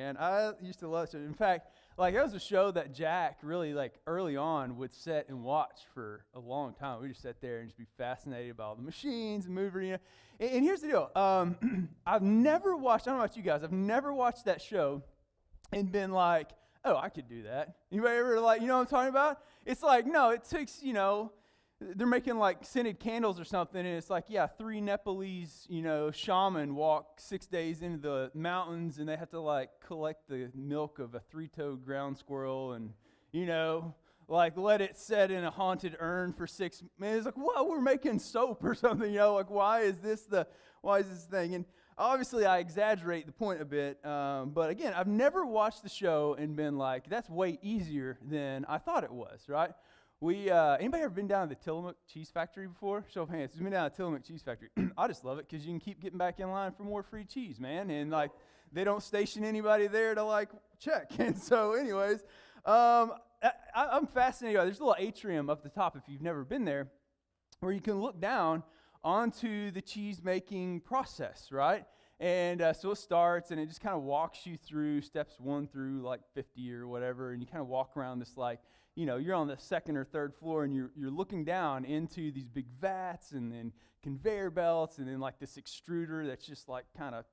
man. I used to love it. In fact, like that was a show that Jack really like early on would sit and watch for a long time. We just sat there and just be fascinated by all the machines and moving. And here's the deal. I've never watched, I don't know about you guys, I've never watched that show and been like, oh, I could do that. Anybody ever like, you know what I'm talking about? It's like, no, it takes, they're making like scented candles or something, and it's like, yeah, 3 Nepalese, shaman walk 6 days into the mountains, and they have to like collect the milk of a 3-toed ground squirrel, and like let it set in a haunted urn for 6. Man, it's like, whoa, we're making soap or something, like why is this thing? And obviously, I exaggerate the point a bit, but again, I've never watched the show and been like, that's way easier than I thought it was, right? Anybody ever been down to the Tillamook Cheese Factory before? Show of hands. Who's been down to the Tillamook Cheese Factory? I just love it because you can keep getting back in line for more free cheese, man. And like, they don't station anybody there to like check. And so, anyways, I'm fascinated. There's a little atrium up the top if you've never been there, where you can look down onto the cheese making process, right? And so it starts, and it just kind of walks you through steps 1 through like 50 or whatever, and you kind of walk around this like, you're on the 2nd or 3rd floor, and you're looking down into these big vats, and then conveyor belts, and then like this extruder that's just like kind of,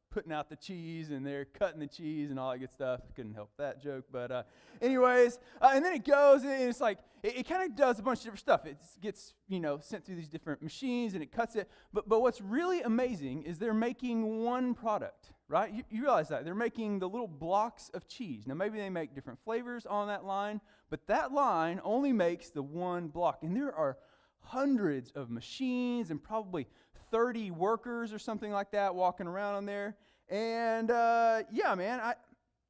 putting out the cheese, and they're cutting the cheese and all that good stuff. Couldn't help that joke, but anyways, and then it goes, and it's like, it kind of does a bunch of different stuff. It gets, sent through these different machines, and it cuts it. But what's really amazing is they're making one product, right? You realize that. They're making the little blocks of cheese. Now, maybe they make different flavors on that line, but that line only makes the one block. And there are hundreds of machines and probably 30 workers or something like that walking around on there. And yeah, man,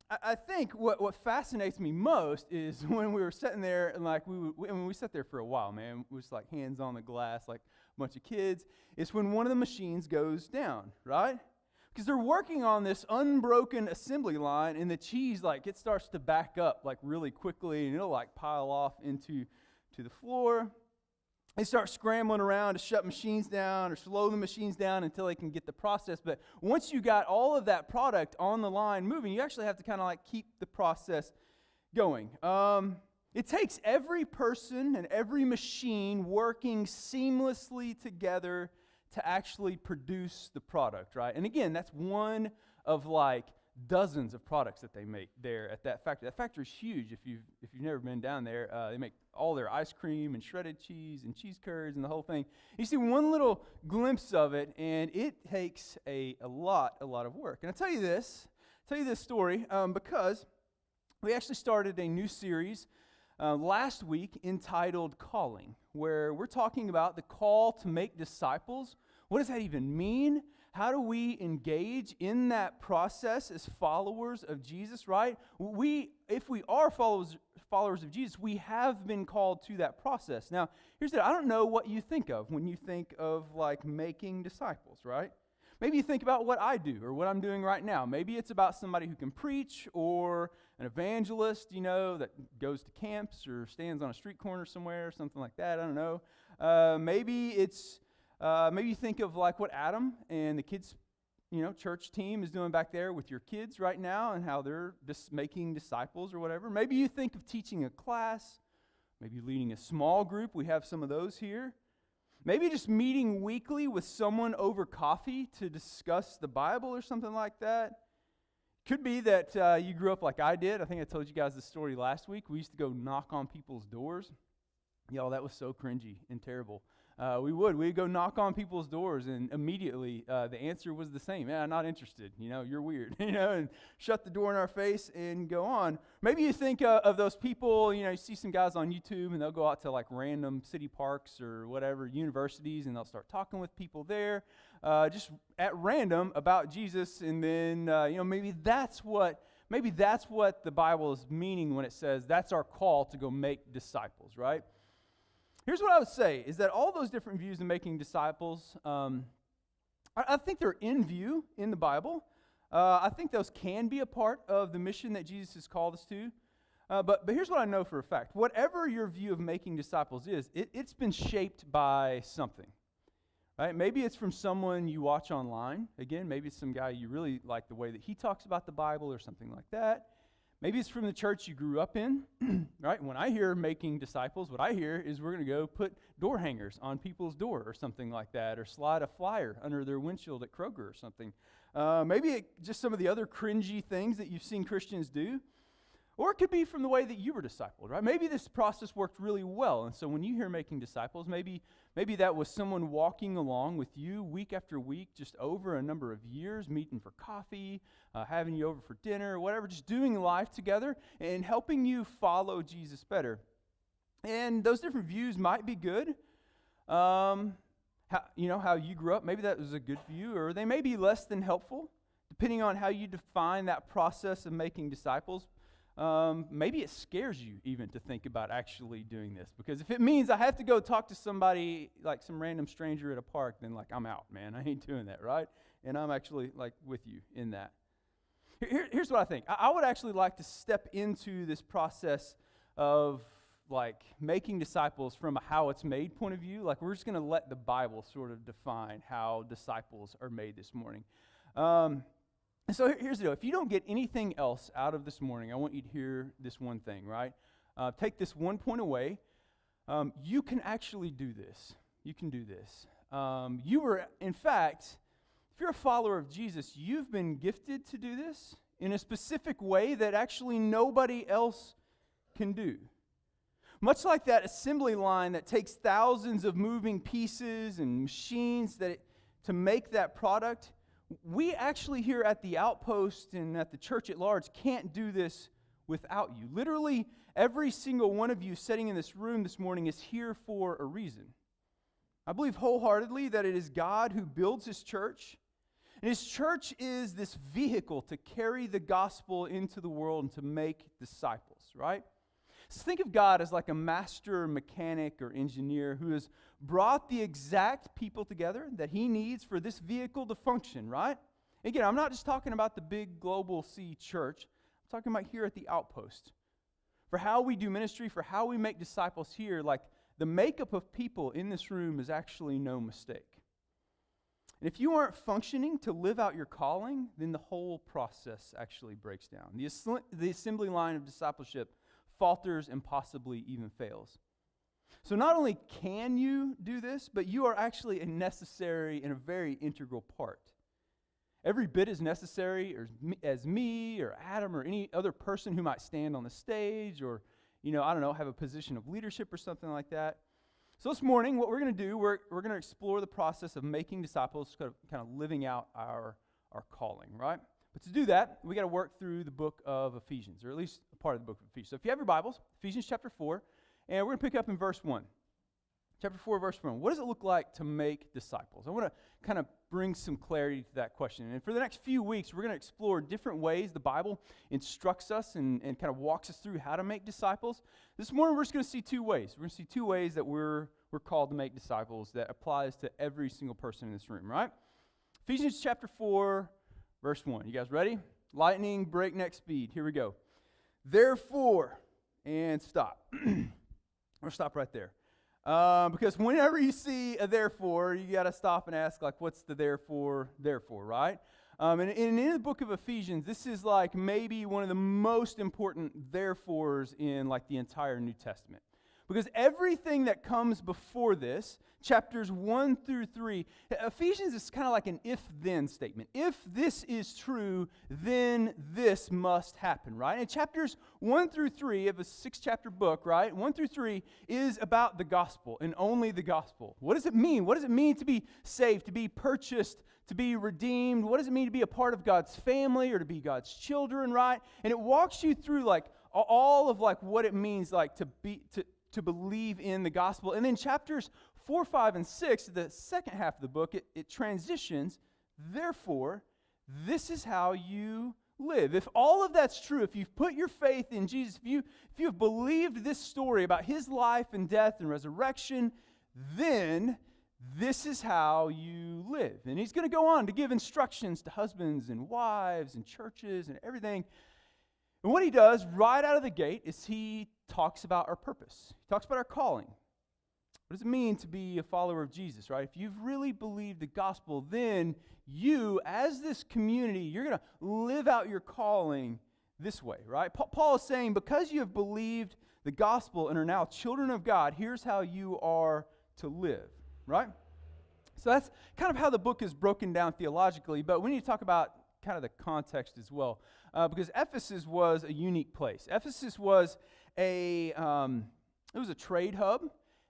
I think what fascinates me most is when we were sitting there, and like we sat there for a while, man. It was like hands on the glass, like a bunch of kids. It's when one of the machines goes down, right? Because they're working on this unbroken assembly line, and the cheese, like, it starts to back up like really quickly, and it'll like pile off into the floor. They start scrambling around to shut machines down or slow the machines down until they can get the process. But once you got all of that product on the line moving, you actually have to kind of like keep the process going. It takes every person and every machine working seamlessly together to actually produce the product, right? And again, that's one of like dozens of products that they make there at that factory. That factory's huge. If you've never been down there, they make all their ice cream and shredded cheese and cheese curds and the whole thing. You see one little glimpse of it, and it takes a lot of work. And I'll tell you this story because we actually started a new series last week entitled Calling, where we're talking about the call to make disciples. What does that even mean? How do we engage in that process as followers of Jesus, right? If we are followers of Jesus, we have been called to that process. Now, here's the, I don't know what you think of when you think of like making disciples, right? Maybe you think about what I do or what I'm doing right now. Maybe it's about somebody who can preach or an evangelist, that goes to camps or stands on a street corner somewhere or something like that. I don't know. Maybe you think of like what Adam and the kids, church team is doing back there with your kids right now and how they're just making disciples or whatever. Maybe you think of teaching a class, maybe leading a small group. We have some of those here. Maybe just meeting weekly with someone over coffee to discuss the Bible or something like that. Could be that you grew up like I did. I think I told you guys this story last week. We used to go knock on people's doors. Y'all, that was so cringy and terrible. We'd go knock on people's doors, and immediately the answer was the same. Yeah, not interested. You're weird. And shut the door in our face and go on. Maybe you think of those people. You see some guys on YouTube, and they'll go out to like random city parks or whatever universities, and they'll start talking with people there, just at random about Jesus. And then maybe that's what the Bible is meaning when it says that's our call to go make disciples, right? Here's what I would say, is that all those different views of making disciples, I think they're in view in the Bible. I think those can be a part of the mission that Jesus has called us to. But here's what I know for a fact. Whatever your view of making disciples is, it's been shaped by something, right? Maybe it's from someone you watch online. Again, maybe it's some guy you really like the way that he talks about the Bible or something like that. Maybe it's from the church you grew up in, right? When I hear making disciples, what I hear is we're going to go put door hangers on people's door or something like that, or slide a flyer under their windshield at Kroger or something. Maybe just some of the other cringy things that you've seen Christians do. Or it could be from the way that you were discipled, right? Maybe this process worked really well, and so when you hear making disciples, maybe that was someone walking along with you week after week, just over a number of years, meeting for coffee, having you over for dinner, whatever, just doing life together and helping you follow Jesus better. And those different views might be good. How you grew up, maybe that was a good view, or they may be less than helpful, depending on how you define that process of making disciples. Maybe it scares you even to think about actually doing this, because if it means I have to go talk to somebody, like some random stranger at a park, then like I'm out, man. I ain't doing that, right? And I'm actually like with you in that. Here's what I think. I would actually like to step into this process of like making disciples from a how it's made point of view. Like we're just going to let the Bible sort of define how disciples are made this morning. And so here's the deal. If you don't get anything else out of this morning, I want you to hear this one thing, right? Take this one point away. You can actually do this. You can do this. In fact, if you're a follower of Jesus, you've been gifted to do this in a specific way that actually nobody else can do. Much like that assembly line that takes thousands of moving pieces and machines to make that product, we actually here at the Outpost and at the church at large can't do this without you. Literally, every single one of you sitting in this room this morning is here for a reason. I believe wholeheartedly that it is God who builds His church, and His church is this vehicle to carry the gospel into the world and to make disciples, right? So think of God as like a master mechanic or engineer who has brought the exact people together that He needs for this vehicle to function, right? Again, I'm not just talking about the big global C church. I'm talking about here at the Outpost. For how we do ministry, for how we make disciples here, like the makeup of people in this room is actually no mistake. And if you aren't functioning to live out your calling, then the whole process actually breaks down. The assembly line of discipleship falters and possibly even fails. So not only can you do this, but you are actually a necessary and a very integral part. Every bit as necessary as me or Adam or any other person who might stand on the stage or, have a position of leadership or something like that. So this morning, what we're going to do, we're going to explore the process of making disciples, kind of living out our calling, right? But to do that, we got to work through the book of Ephesians, or at least a part of the book of Ephesians. So if you have your Bibles, Ephesians chapter 4, and we're going to pick up in verse 1. Chapter 4, verse 1. What does it look like to make disciples? I want to kind of bring some clarity to that question. And for the next few weeks, we're going to explore different ways the Bible instructs us and kind of walks us through how to make disciples. This morning, we're just going to see two ways. We're going to see two ways that we're called to make disciples that applies to every single person in this room, right? Ephesians chapter 4, verse 1. You guys ready? Lightning, breakneck speed. Here we go. Therefore, and stop. We'll stop right there. Because whenever you see a therefore, you got to stop and ask, like, what's the therefore, right? And in the book of Ephesians, this is like maybe one of the most important therefores in like the entire New Testament. Because everything that comes before this, chapters 1 through 3, Ephesians is kind of like an if-then statement. If this is true, then this must happen, right? And chapters 1 through 3 of a 6-chapter book, right? 1 through 3 is about the gospel and only the gospel. What does it mean? What does it mean to be saved, to be purchased, to be redeemed? What does it mean to be a part of God's family or to be God's children, right? And it walks you through like all of like what it means like to believe in the gospel. And then chapters 4, 5, and 6, the second half of the book, it transitions. Therefore, this is how you live. If all of that's true, if you've put your faith in Jesus, if you have believed this story about His life and death and resurrection, then this is how you live. And he's going to go on to give instructions to husbands and wives and churches and everything. And what he does right out of the gate is he talks about our purpose. He talks about our calling. What does it mean to be a follower of Jesus, right? If you've really believed the gospel, then you, as this community, you're going to live out your calling this way, right? Paul is saying, because you have believed the gospel and are now children of God, here's how you are to live, right? So that's kind of how the book is broken down theologically, but we need to talk about kind of the context as well, because Ephesus was a unique place. Ephesus was it was a trade hub.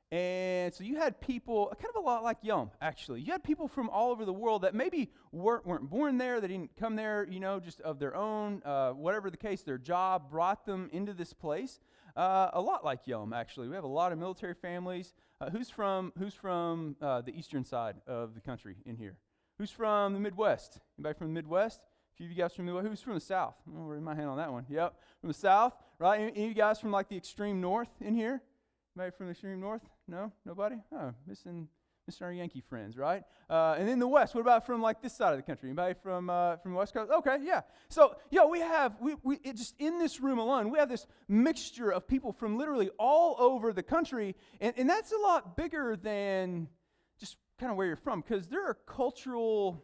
And so you had people, kind of a lot like Yom, actually. You had people from all over the world that maybe weren't born there, they didn't come there, just of their own, whatever the case, their job brought them into this place. A lot like Yom, actually. We have a lot of military families. Who's from the eastern side of the country in here? Who's from the Midwest? Anybody from the Midwest? A few of you guys from the Midwest. Who's from the South? I'm going to raise my hand on that one. Yep, from the South, right? Any of you guys from like the extreme North in here? Anybody from the extreme North? No? Nobody? Oh, missing our Yankee friends, right? And then the West. What about from like this side of the country? Anybody from the West Coast? Okay, yeah. So, we just in this room alone, we have this mixture of people from literally all over the country, and that's a lot bigger than just kind of where you're from, because there are cultural,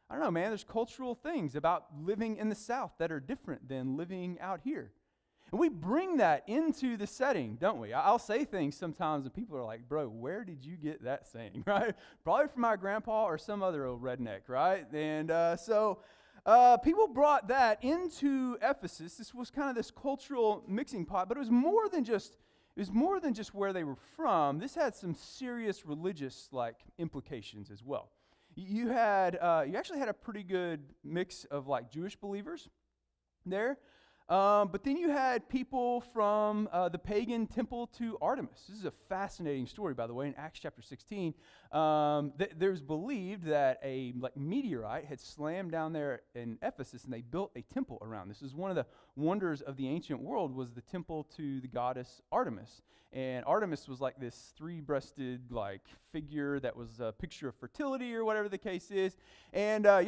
I don't know, man, there's cultural things about living in the South that are different than living out here. And we bring that into the setting, don't we? I'll say things sometimes and people are like, bro, where did you get that saying, right? Probably from my grandpa or some other old redneck, right? And so people brought that into Ephesus. This was kind of this cultural mixing pot, but it was more than just where they were from. This had some serious religious like implications as well. You actually had a pretty good mix of like Jewish believers there. But then you had people from the pagan temple to Artemis. This is a fascinating story, by the way. In Acts chapter 16, there's believed that a meteorite had slammed down there in Ephesus, and they built a temple around. This is one of the wonders of the ancient world, was the temple to the goddess Artemis. And Artemis was like this three-breasted figure that was a picture of fertility or whatever the case is. And her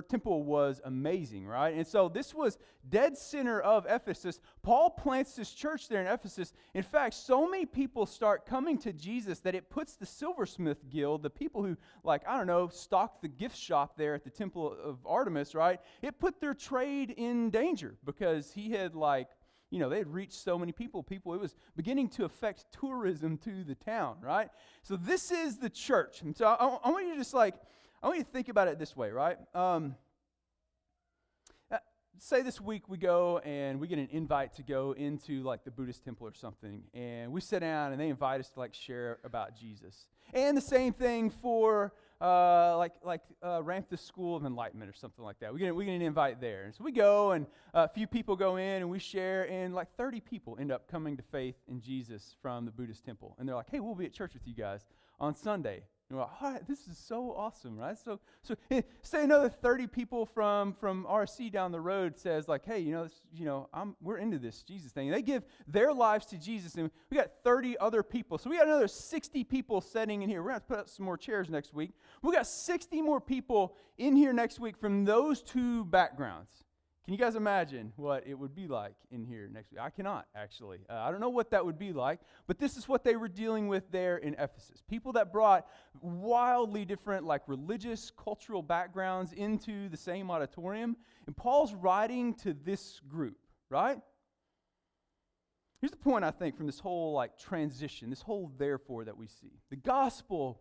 temple was amazing, right? And so this was dead center of Ephesus. Paul plants this church there in Ephesus. In fact, so many people start coming to Jesus that it puts the silversmith guild, the people who stocked the gift shop there at the temple of Artemis, right? It put their trade in danger because he had they had reached so many people. It was beginning to affect tourism to the town, right? So this is the church. And so I want you to I want you to think about it this way, right? Say this week we go and we get an invite to go into the Buddhist temple or something, and we sit down and they invite us to share about Jesus. And the same thing for Ramtha School of Enlightenment or something like that. We get an invite there, and so we go, and a few people go in and we share, and 30 people end up coming to faith in Jesus from the Buddhist temple, and they're like, "Hey, we'll be at church with you guys on Sunday." And we're like, "All right, this is so awesome, right?" So say another 30 people from RC down the road says "Hey, we're into this Jesus thing." And they give their lives to Jesus, and we got 30 other people. So we got another 60 people sitting in here. We're going to have to put up some more chairs next week. We got 60 more people in here next week from those two backgrounds. Can you guys imagine what it would be like in here next week? I cannot, actually. I don't know what that would be like, but this is what they were dealing with there in Ephesus. People that brought wildly different, religious, cultural backgrounds into the same auditorium. And Paul's writing to this group, right? Here's the point, I think, from this whole, transition, this whole therefore that we see. The gospel,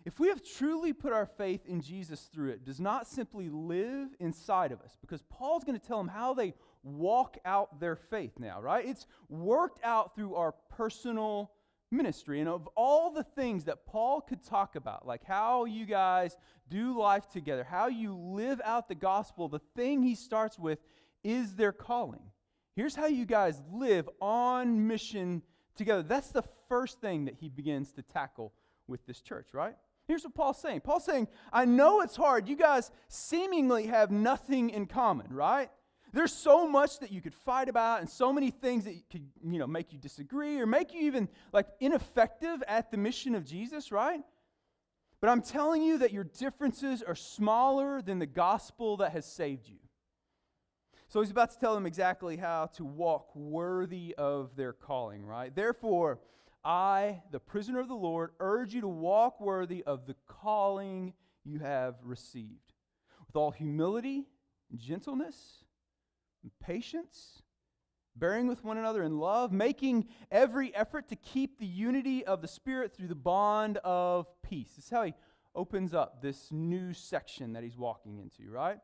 if we have truly put our faith in Jesus through it, does not simply live inside of us, because Paul's going to tell them how they walk out their faith now, right? It's worked out through our personal ministry. And of all the things that Paul could talk about, like how you guys do life together, how you live out the gospel, the thing he starts with is their calling. Here's how you guys live on mission together. That's the first thing that he begins to tackle with this church, right? Here's what Paul's saying. Paul's saying, I know it's hard. You guys seemingly have nothing in common, right? There's so much that you could fight about and so many things that could, make you disagree or make you even ineffective at the mission of Jesus, right? But I'm telling you that your differences are smaller than the gospel that has saved you. So he's about to tell them exactly how to walk worthy of their calling, right? Therefore, I, the prisoner of the Lord, urge you to walk worthy of the calling you have received, with all humility and gentleness and patience, bearing with one another in love, making every effort to keep the unity of the Spirit through the bond of peace. This is how he opens up this new section that he's walking into, right?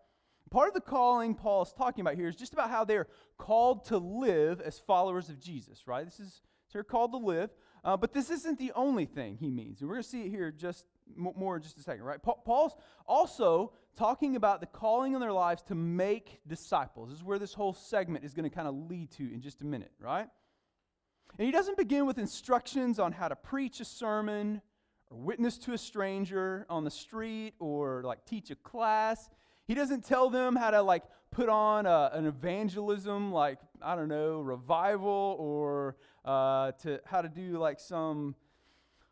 Part of the calling Paul is talking about here is just about how they're called to live as followers of Jesus, right? So they're called to live, but this isn't the only thing he means. And we're going to see it here just more in just a second, right? Paul's also talking about the calling in their lives to make disciples. This is where this whole segment is going to kind of lead to in just a minute, right? And he doesn't begin with instructions on how to preach a sermon or witness to a stranger on the street or like teach a class. He doesn't tell them how to like put on an evangelism, like, I don't know, revival, or to how to do like some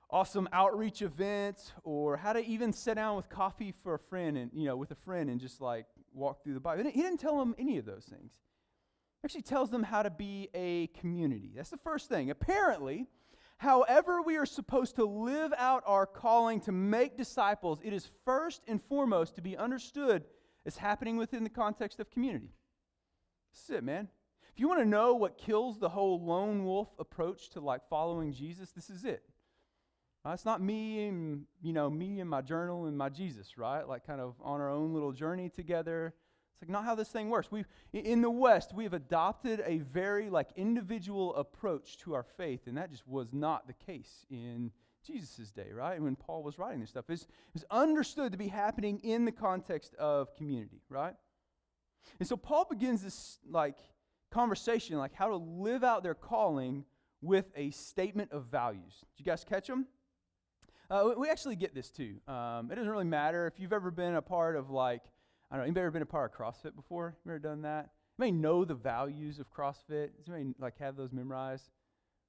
awesome outreach event, or how to even sit down with coffee for a friend and, with a friend and just like walk through the Bible. He didn't tell them any of those things. He actually tells them how to be a community. That's the first thing. Apparently, however we are supposed to live out our calling to make disciples, it is first and foremost to be understood as happening within the context of community. This is it, man. If you want to know what kills the whole lone wolf approach to like following Jesus, this is it. It's not me and, me and my journal and my Jesus, right? Like kind of on our own little journey together. It's like not how this thing works. In the West, we have adopted a very like individual approach to our faith, and that just was not the case in Jesus' day, right? When Paul was writing this stuff. It was understood to be happening in the context of community, right? And so Paul begins this like conversation, like how to live out their calling with a statement of values. Did you guys catch them? We actually get this too. It doesn't really matter if you've ever been a part of like, I don't know, anybody ever been a part of CrossFit before? You ever done that? You may know the values of CrossFit. Does anybody like have those memorized?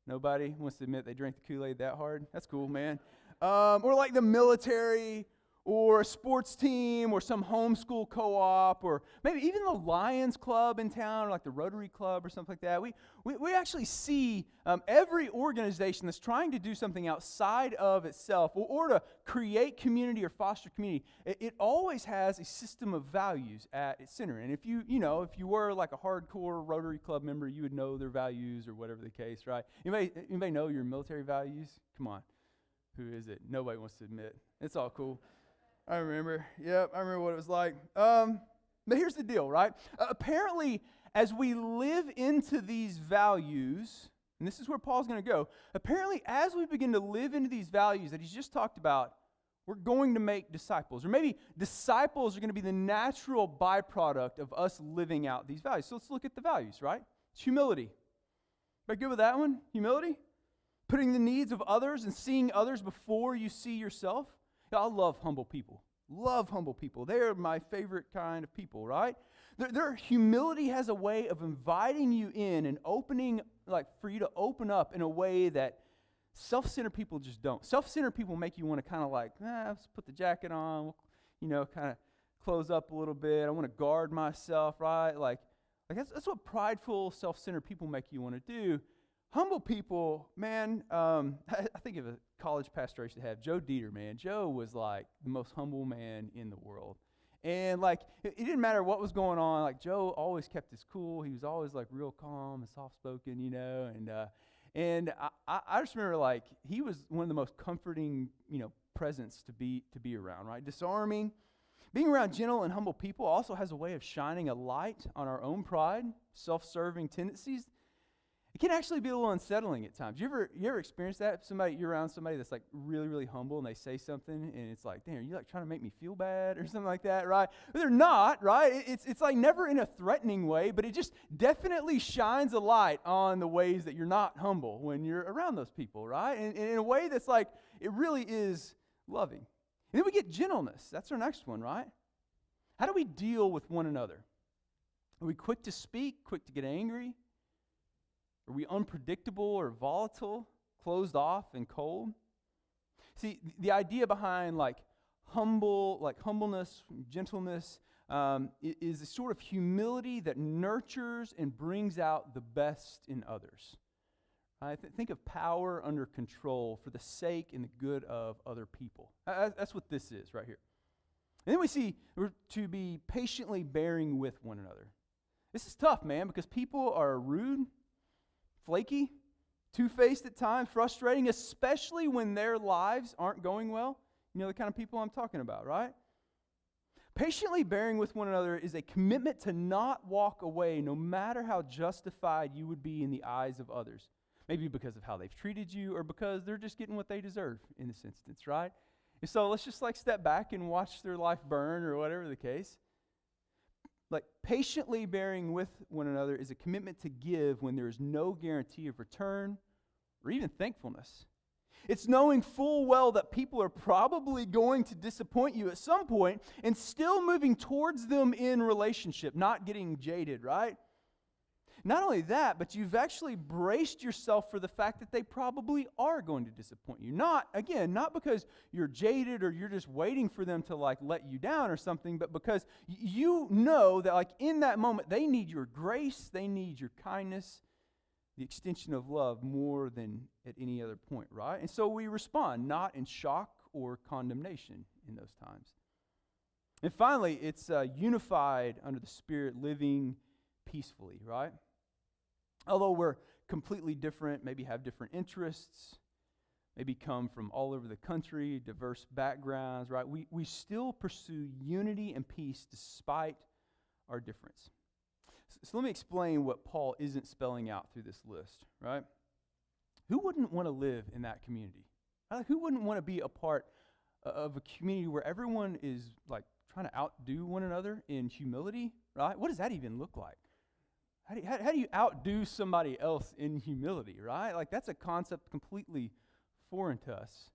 Nobody wants to admit they drank the Kool-Aid that hard? That's cool, man. Or like the military, or a sports team, or some homeschool co-op, or maybe even the Lions Club in town, or like the Rotary Club or something like that. We actually see every organization that's trying to do something outside of itself, or to create community or foster community. It always has a system of values at its center. And if you were like a hardcore Rotary Club member, you would know their values or whatever the case, right? Anybody know your military values? Come on. Who is it? Nobody wants to admit. It's all cool. I remember. Yep, I remember what it was like. But here's the deal, right? Apparently, as we live into these values, and this is where Paul's going to go, apparently as we begin to live into these values that he's just talked about, we're going to make disciples. Or maybe disciples are going to be the natural byproduct of us living out these values. So let's look at the values, right? It's humility. Everybody good with that one? Humility? Putting the needs of others and seeing others before you see yourself. I love humble people. Love humble people. They're my favorite kind of people, right? Their humility has a way of inviting you in and opening, like for you to open up in a way that self-centered people just don't. Self-centered people make you want to kind of like, let's put the jacket on, kind of close up a little bit. I want to guard myself, right? Like that's what prideful, self-centered people make you want to do. Humble people, man, I think of a college pastor I used to have, Joe Dieter, man. Joe was like the most humble man in the world. And like, it didn't matter what was going on. Like, Joe always kept his cool. He was always like real calm and soft-spoken, And I just remember like, he was one of the most comforting, presence to be around, right? Disarming. Being around gentle and humble people also has a way of shining a light on our own pride, self-serving tendencies. It can actually be a little unsettling at times. You ever experienced that? You're around somebody that's like really, really humble and they say something and it's like, damn, are you like trying to make me feel bad or something like that, right? But they're not, right? It's like never in a threatening way, but it just definitely shines a light on the ways that you're not humble when you're around those people, right? And in a way that's like, it really is loving. And then we get gentleness. That's our next one, right? How do we deal with one another? Are we quick to speak, quick to get angry? Are we unpredictable or volatile, closed off and cold? See, the idea behind humbleness, gentleness, is a sort of humility that nurtures and brings out the best in others. Think of power under control for the sake and the good of other people. That's what this is right here. And then we see we're to be patiently bearing with one another. This is tough, man, because people are rude, flaky, two-faced at times, frustrating, especially when their lives aren't going well. You know the kind of people I'm talking about, right? Patiently bearing with one another is a commitment to not walk away no matter how justified you would be in the eyes of others. Maybe because of how they've treated you or because they're just getting what they deserve in this instance, right? And so let's just step back and watch their life burn or whatever the case. Patiently bearing with one another is a commitment to give when there is no guarantee of return or even thankfulness. It's knowing full well that people are probably going to disappoint you at some point and still moving towards them in relationship, not getting jaded, right? Not only that, but you've actually braced yourself for the fact that they probably are going to disappoint you. Not because you're jaded or you're just waiting for them to let you down or something, but because you know that in that moment they need your grace, they need your kindness, the extension of love more than at any other point, right? And so we respond, not in shock or condemnation in those times. And finally, it's unified under the Spirit, living peacefully, right? Although we're completely different, maybe have different interests, maybe come from all over the country, diverse backgrounds, right? We still pursue unity and peace despite our difference. So let me explain what Paul isn't spelling out through this list, right? Who wouldn't want to live in that community? Who wouldn't want to be a part of a community where everyone is trying to outdo one another in humility, right? What does that even look like? How do you outdo somebody else in humility, right? That's a concept completely foreign to us.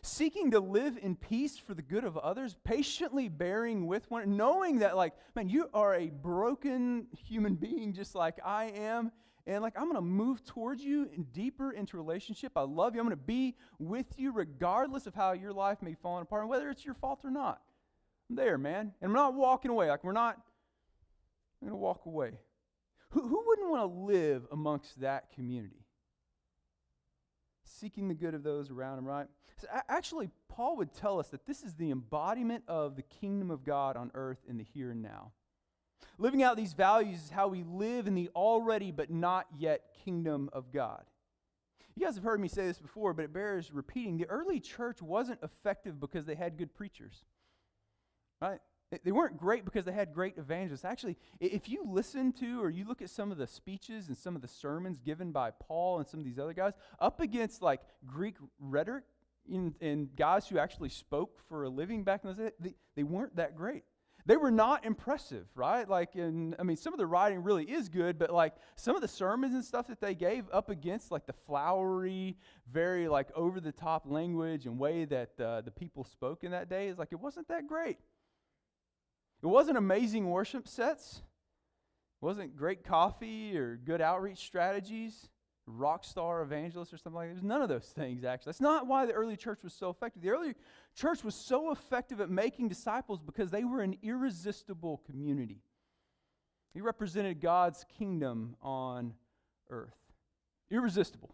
Seeking to live in peace for the good of others, patiently bearing with one, knowing that, man, you are a broken human being just like I am, and I'm going to move towards you and deeper into relationship. I love you. I'm going to be with you regardless of how your life may be falling apart, and whether it's your fault or not. I'm there, man. And I'm not walking away. I'm going to walk away. Who wouldn't want to live amongst that community? Seeking the good of those around him, right? So actually, Paul would tell us that this is the embodiment of the kingdom of God on earth in the here and now. Living out these values is how we live in the already but not yet kingdom of God. You guys have heard me say this before, but it bears repeating. The early church wasn't effective because they had good preachers, right? They weren't great because they had great evangelists. Actually, if you listen to or you look at some of the speeches and some of the sermons given by Paul and some of these other guys, up against Greek rhetoric and guys who actually spoke for a living back in those days, they weren't that great. They were not impressive, right? Some of the writing really is good, but some of the sermons and stuff that they gave up against the flowery, very over-the-top language and way that the people spoke in that day is it wasn't that great. It wasn't amazing worship sets. It wasn't great coffee or good outreach strategies, rock star evangelists or something like that. It was none of those things, actually. That's not why the early church was so effective. The early church was so effective at making disciples because they were an irresistible community. They represented God's kingdom on earth. Irresistible.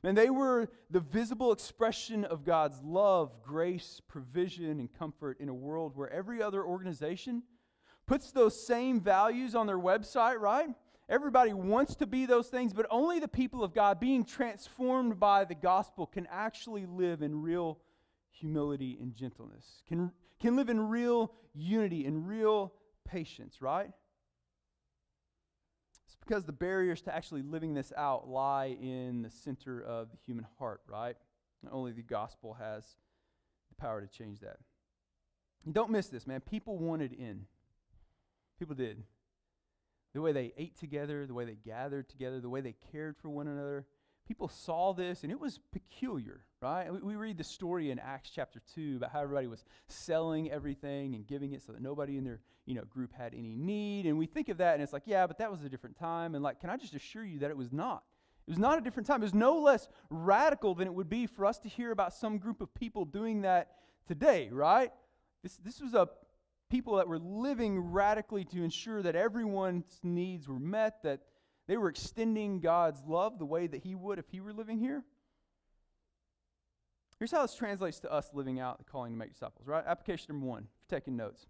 And they were the visible expression of God's love, grace, provision, and comfort in a world where every other organization puts those same values on their website, right? Everybody wants to be those things, but only the people of God being transformed by the gospel can actually live in real humility and gentleness, can live in real unity and real patience, right? Because the barriers to actually living this out lie in the center of the human heart, right? And only the gospel has the power to change that. And don't miss this, man. People wanted in. People did. The way they ate together, the way they gathered together, the way they cared for one another. People saw this, and it was peculiar, right? We read the story in Acts chapter 2 about how everybody was selling everything and giving it so that nobody in their group had any need. And we think of that, and it's yeah, but that was a different time. And can I just assure you that it was not. It was not a different time. It was no less radical than it would be for us to hear about some group of people doing that today, right? This was a people that were living radically to ensure that everyone's needs were met, that They were extending God's love the way that he would if he were living here. Here's how this translates to us living out the calling to make disciples, right? Application number 1, if you're taking notes.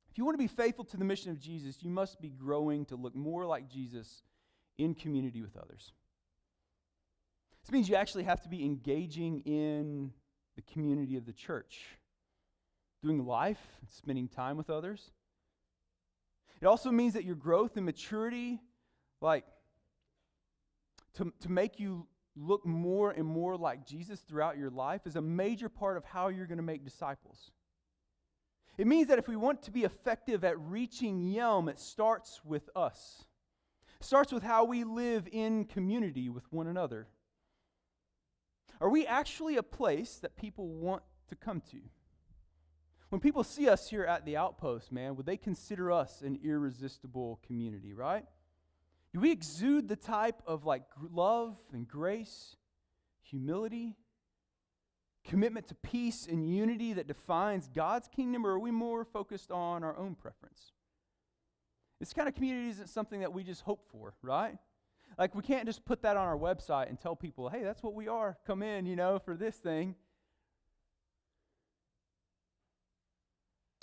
If you want to be faithful to the mission of Jesus, you must be growing to look more like Jesus in community with others. This means you actually have to be engaging in the community of the church, doing life, spending time with others. It also means that your growth and maturity, to make you look more and more like Jesus throughout your life, is a major part of how you're going to make disciples. It means that if we want to be effective at reaching Yelm, it starts with us. It starts with how we live in community with one another. Are we actually a place that people want to come to? When people see us here at the Outpost, man, would they consider us an irresistible community, right? Do we exude the type of love and grace, humility, commitment to peace and unity that defines God's kingdom, or are we more focused on our own preference? This kind of community isn't something that we just hope for, right? We can't just put that on our website and tell people, hey, that's what we are. Come in, for this thing.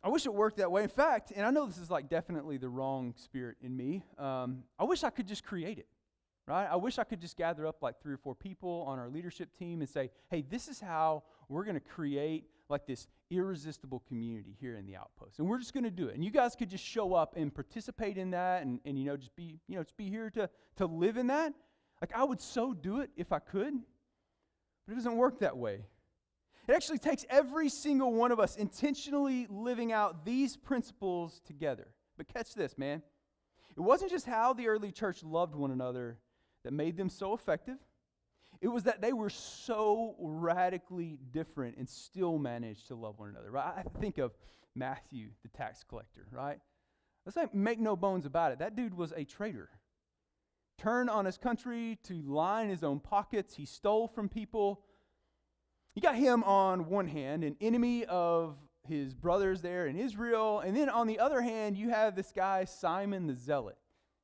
I wish it worked that way. In fact, and I know this is definitely the wrong spirit in me, I wish I could just create it, right? I wish I could just gather up 3 or 4 people on our leadership team and say, hey, this is how we're going to create this irresistible community here in the Outpost. And we're just going to do it. And you guys could just show up and participate in that and just be here to live in that. I would so do it if I could, but it doesn't work that way. It actually takes every single one of us intentionally living out these principles together. But catch this, man. It wasn't just how the early church loved one another that made them so effective. It was that they were so radically different and still managed to love one another, right? I think of Matthew, the tax collector, right? Let's make no bones about it. That dude was a traitor. Turned on his country to line his own pockets. He stole from people. You got him on one hand, an enemy of his brothers there in Israel. And then on the other hand, you have this guy, Simon the Zealot.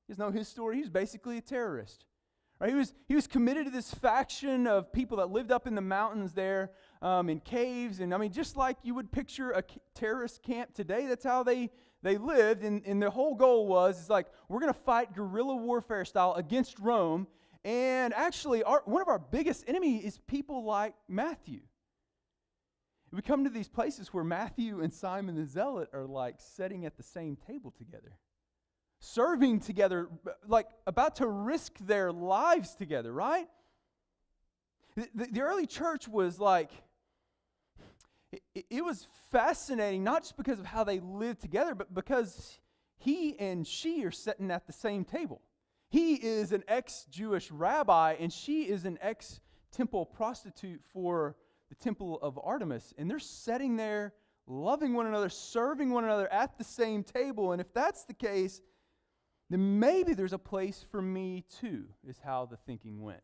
You guys know his story? He was basically a terrorist. Right? He was committed to this faction of people that lived up in the mountains there in caves. And just like you would picture a terrorist camp today, that's how they lived. And their whole goal was, we're going to fight guerrilla warfare style against Rome. And actually, one of our biggest enemies is people like Matthew. We come to these places where Matthew and Simon the Zealot are sitting at the same table together, serving together, about to risk their lives together, right? The early church was it was fascinating, not just because of how they lived together, but because he and she are sitting at the same table. He is an ex-Jewish rabbi, and she is an ex-temple prostitute for the temple of Artemis. And they're sitting there, loving one another, serving one another at the same table. And if that's the case, then maybe there's a place for me too, is how the thinking went.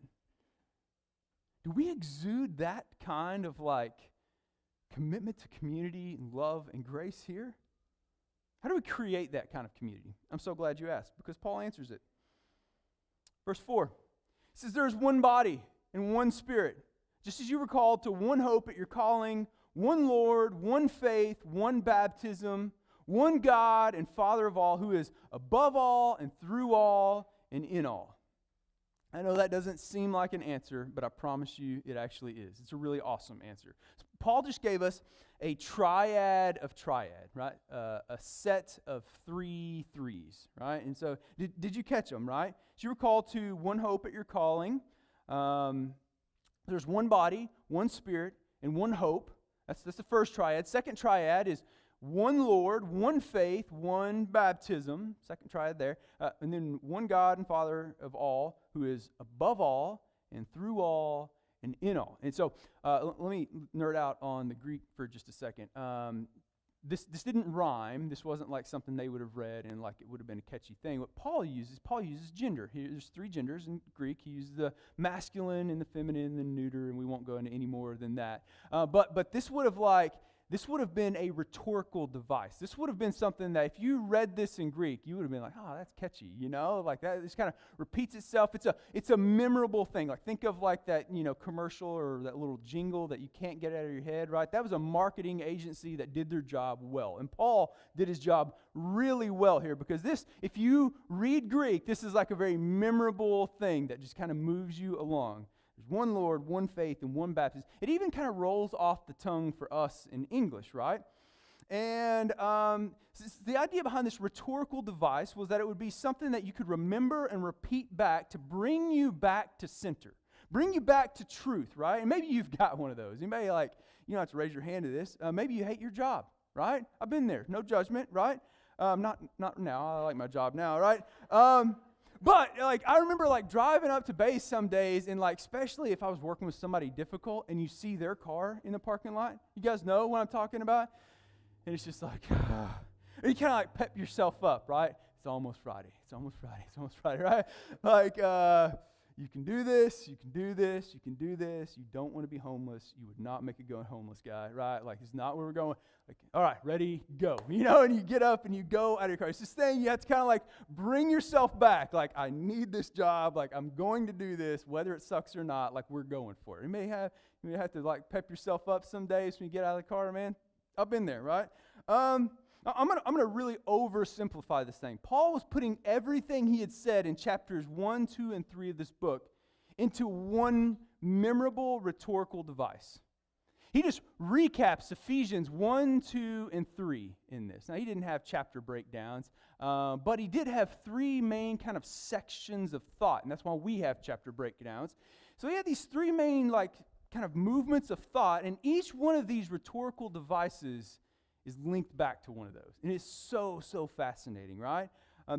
Do we exude that kind of commitment to community and love and grace here? How do we create that kind of community? I'm so glad you asked, because Paul answers it. Verse 4 says, there is one body and one Spirit, just as you were called to one hope at your calling, one Lord, one faith, one baptism, one God and Father of all, who is above all and through all and in all. I know that doesn't seem like an answer, but I promise you it actually is. It's a really awesome answer. So Paul just gave us a triad of triad, right? A set of 3 threes, right? And so did you catch them, right? So you were called to one hope at your calling. There's one body, one Spirit, and one hope. That's the first triad. Second triad is one Lord, one faith, one baptism. Second triad there. And then one God and Father of all, who is above all and through all and in all. And so let me nerd out on the Greek for just a second. This didn't rhyme. This wasn't something they would have read and it would have been a catchy thing. What Paul uses gender. There's 3 genders in Greek. He uses the masculine and the feminine and the neuter, and we won't go into any more than that. But this would have this would have been a rhetorical device. This would have been something that if you read this in Greek, you would have been like, oh, that's catchy, like that. This kind of repeats itself. It's a memorable thing. Like think of like that, commercial or that little jingle that you can't get out of your head, right? That was a marketing agency that did their job well. And Paul did his job really well here because this, if you read Greek, this is like a very memorable thing that just kind of moves you along. There's one Lord, one faith, and one baptism. It even kind of rolls off the tongue for us in English, right? And the idea behind this rhetorical device was that it would be something that you could remember and repeat back to bring you back to center, bring you back to truth, right? And maybe you've got one of those. You may you don't have to raise your hand to this. Maybe you hate your job, right? I've been there. No judgment, right? Not now. I like my job now, right? But I remember driving up to base some days and especially if I was working with somebody difficult and you see their car in the parking lot. You guys know what I'm talking about? And it's just and you kind of pep yourself up, right? It's almost Friday. It's almost Friday. It's almost Friday, right? You can do this. You can do this. You can do this. You don't want to be homeless. You would not make a going homeless guy, right? It's not where we're going. All right, ready, go. And you get up and you go out of your car. It's this thing you have to kind of bring yourself back. I need this job. I'm going to do this, whether it sucks or not. We're going for it. You may have to pep yourself up some days when you get out of the car, man. I've been there, right? I'm gonna really oversimplify this thing. Paul was putting everything he had said in chapters 1, 2, and 3 of this book into one memorable rhetorical device. He just recaps Ephesians 1, 2, and 3 in this. Now, he didn't have chapter breakdowns, but he did have 3 main kind of sections of thought, and that's why we have chapter breakdowns. So he had these 3 main kind of movements of thought, and each one of these rhetorical devices is linked back to one of those. And it's so, so fascinating, right?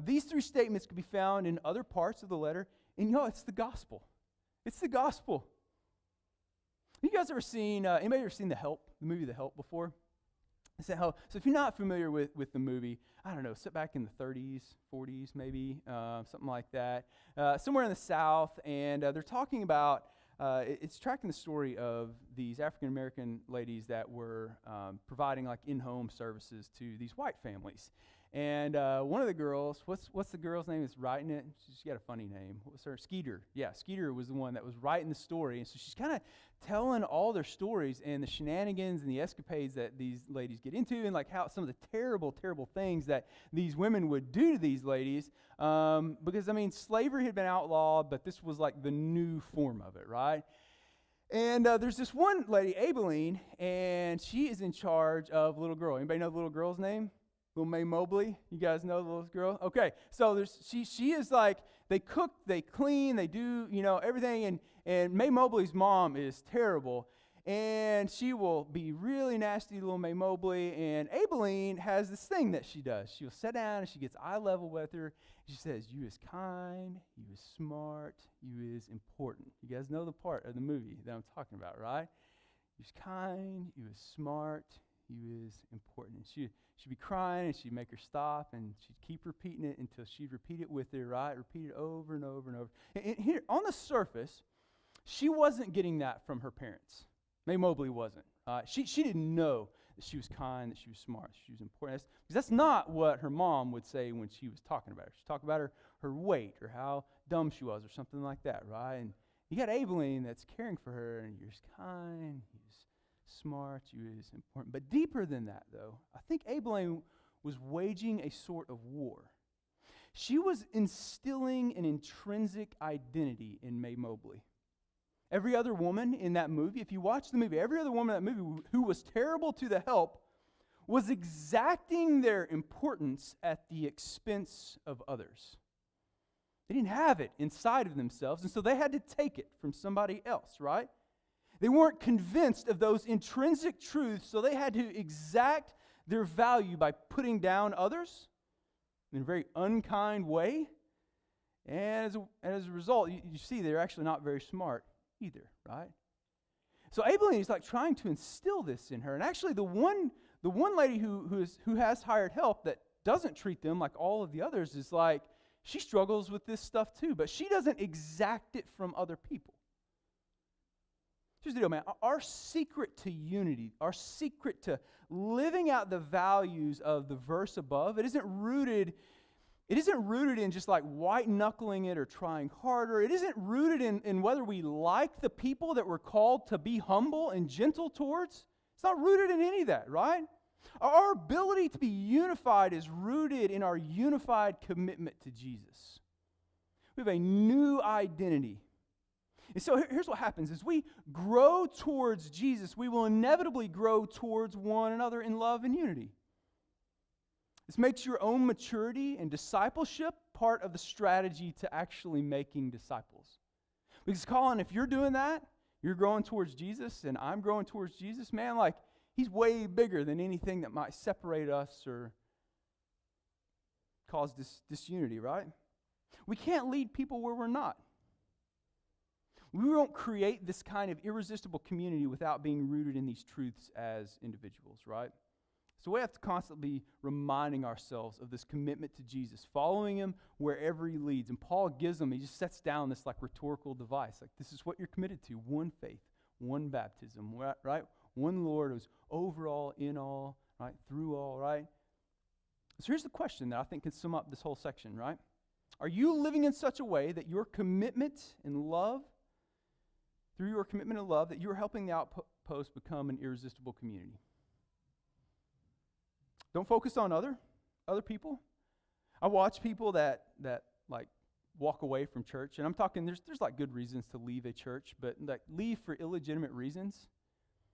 These 3 statements can be found in other parts of the letter, and it's the gospel. It's the gospel. You guys anybody ever seen The Help, the movie The Help before? So if you're not familiar with the movie, I don't know, sit back in the 30s, 40s maybe, something like that, somewhere in the South, and they're talking about, it's tracking the story of these African-American ladies that were providing in-home services to these white families. And one of the girls, what's the girl's name that's writing it? She's got a funny name. What was her? Skeeter. Yeah, Skeeter was the one that was writing the story. And so she's kind of telling all their stories and the shenanigans and the escapades that these ladies get into and how some of the terrible, terrible things that these women would do to these ladies. Because, slavery had been outlawed, but this was the new form of it, right? And there's this one lady, Abilene, and she is in charge of a little girl. Anybody know the little girl's name? Little May Mobley. You guys know the little girl? Okay, so she is they cook, they clean, they do, everything, and May Mobley's mom is terrible, and she will be really nasty, little May Mobley, and Abilene has this thing that she does. She'll sit down and she gets eye level with her. She says, "You is kind, you is smart, you is important." You guys know the part of the movie that I'm talking about, right? You's kind, you is smart, you is important. She'd be crying, and she'd make her stop, and she'd keep repeating it until she'd repeat it with her, right? Repeat it over and over and over. And here, on the surface, she wasn't getting that from her parents. May Mobley wasn't. She didn't know that she was kind, that she was smart, she was important. Because that's not what her mom would say when she was talking about her. She'd talk about her weight or how dumb she was or something like that, right? And you got Abilene that's caring for her, and you're kind, smart, you is important. But deeper than that, though, I think Abilene was waging a sort of war. She was instilling an intrinsic identity in May Mobley. Every other woman in that movie, if you watch the movie, every other woman in that movie who was terrible to the help was exacting their importance at the expense of others. They didn't have it inside of themselves, and so they had to take it from somebody else, right? They weren't convinced of those intrinsic truths, so they had to exact their value by putting down others in a very unkind way. And as a result, you see they're actually not very smart either, right? So Abilene is trying to instill this in her. And actually the one lady who has hired help that doesn't treat them like all of the others is she struggles with this stuff too, but she doesn't exact it from other people. Here's the deal, man. Our secret to unity, our secret to living out the values of the verse above, it isn't rooted in just like white knuckling it or trying harder. It isn't rooted in whether we like the people that we're called to be humble and gentle towards. It's not rooted in any of that, right? Our ability to be unified is rooted in our unified commitment to Jesus. We have a new identity. And so here's what happens. As we grow towards Jesus, we will inevitably grow towards one another in love and unity. This makes your own maturity and discipleship part of the strategy to actually making disciples. Because Colin, if you're doing that, you're growing towards Jesus and I'm growing towards Jesus, man, like he's way bigger than anything that might separate us or cause disunity, right? We can't lead people where we're not. We won't create this kind of irresistible community without being rooted in these truths as individuals, right? So we have to constantly be reminding ourselves of this commitment to Jesus, following him wherever he leads. And Paul gives them, he just sets down this like rhetorical device. Like, this is what you're committed to: one faith, one baptism, right? One Lord who's over all, in all, right? Through all, right? So here's the question that I think can sum up this whole section, right? Are you living in such a way that your commitment in love, through your commitment in love, that you're helping the Outpost become an irresistible community? Don't focus on other people. I watch people that like walk away from church, and I'm talking there's like good reasons to leave a church, but like leave for illegitimate reasons.